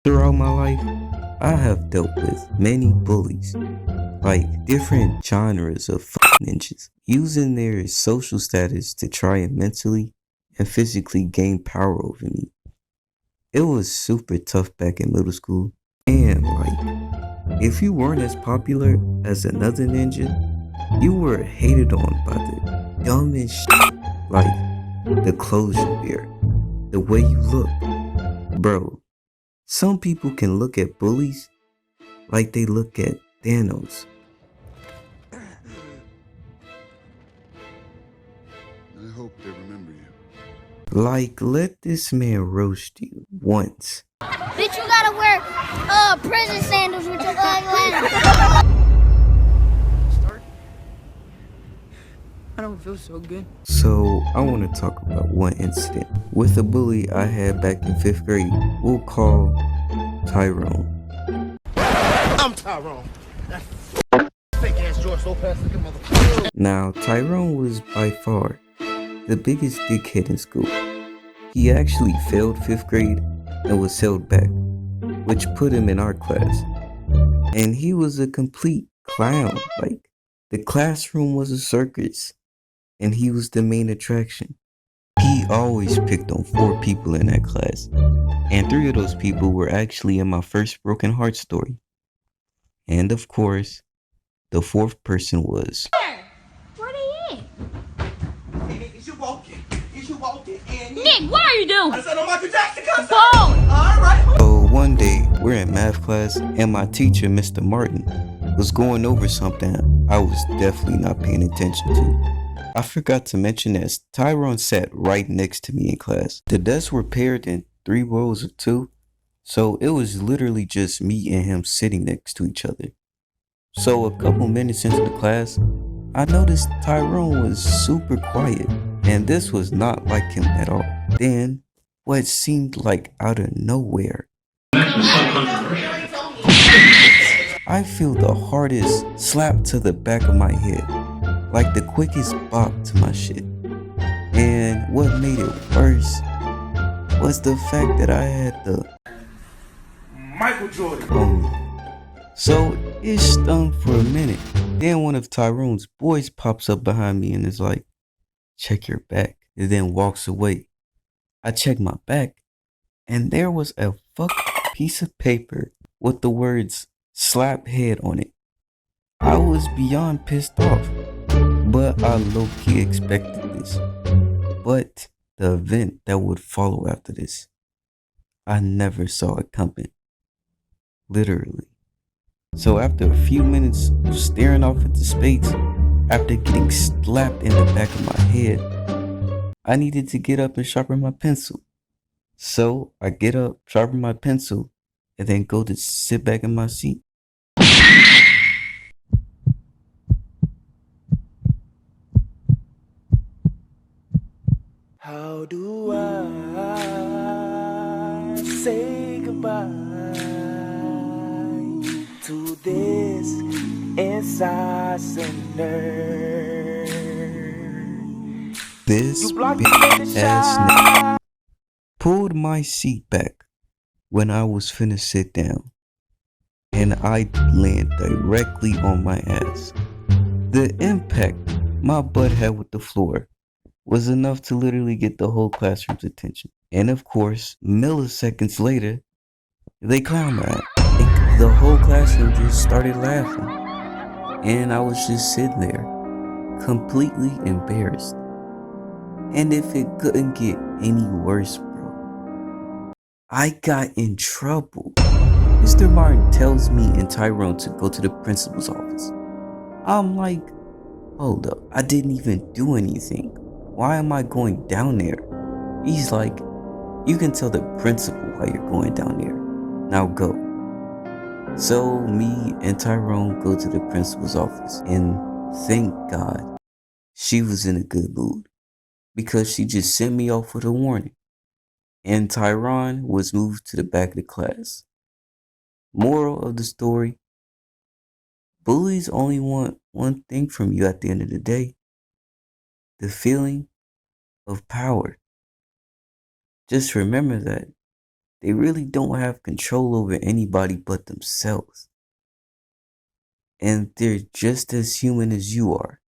Throughout my life, I have dealt with many bullies, like different genres of ninjas, using their social status to try and mentally and physically gain power over me. It was super tough back in middle school, and if you weren't as popular as another ninja, you were hated on by the dumbest shit, like the clothes you wear, the way you look. Bro, some people can look at bullies like they look at Thanos. I hope they remember you. Like, let this man roast you once. Bitch, you gotta wear prison sandals with your eyeliner. I don't feel so good. So, I want to talk about one incident with a bully I had back in 5th grade. We'll call Tyrone. I'm Tyrone. Fake ass George so fast like a motherfucker. Now, Tyrone was by far the biggest dickhead in school. He actually failed 5th grade and was held back, which put him in our class. And he was a complete clown. Like, the classroom was a circus, and he was the main attraction. He always picked on 4 people in that class, and 3 of those people were actually in my first broken heart story. And of course, the 4th person was... Where they at? Is you walking? Is you walking? And Nick, what are you doing? I said, oh, Michael Jackson comes Phone! All right. So one day, we're in math class, and my teacher, Mr. Martin, was going over something I was definitely not paying attention to. I forgot to mention that Tyrone sat right next to me in class. The desks were paired in 3 rows of 2, so it was literally just me and him sitting next to each other. So a couple minutes into the class, I noticed Tyrone was super quiet, and this was not like him at all. Then, what seemed like out of nowhere, I feel the hardest slap to the back of my head, like the quickest bop to my shit. And what made it worse was the fact that I had the Michael Jordan. on me. So it stung for a minute. Then one of Tyrone's boys pops up behind me and is like, check your back, and then walks away. I check my back, and there was a fucking piece of paper with the words slap head on it. I was beyond pissed off, but I low-key expected this. But the event that would follow after this, I never saw it coming. Literally. So after a few minutes of staring off into space, after getting slapped in the back of my head, I needed to get up and sharpen my pencil. So I get up, sharpen my pencil, and then go to sit back in my seat. How do I say goodbye to this inside sinner? This You blocked bitch the ass nigga shot. pulled my seat back when I was finna sit down, and I landed directly on my ass. The impact my butt had with the floor was enough to literally get the whole classroom's attention. And of course, milliseconds later, they clowned my ass. And the whole classroom just started laughing. And I was just sitting there, completely embarrassed. And if it couldn't get any worse, bro, I got in trouble. Mr. Martin tells me and Tyrone to go to the principal's office. I'm like, hold up, I didn't even do anything. Why am I going down there? He's like, you can tell the principal why you're going down there. Now go. So me and Tyrone go to the principal's office, and thank God she was in a good mood, because she just sent me off with a warning, and Tyrone was moved to the back of the class. Moral of the story, bullies only want one thing from you at the end of the day: the feeling of power. Just remember that they really don't have control over anybody but themselves. And they're just as human as you are.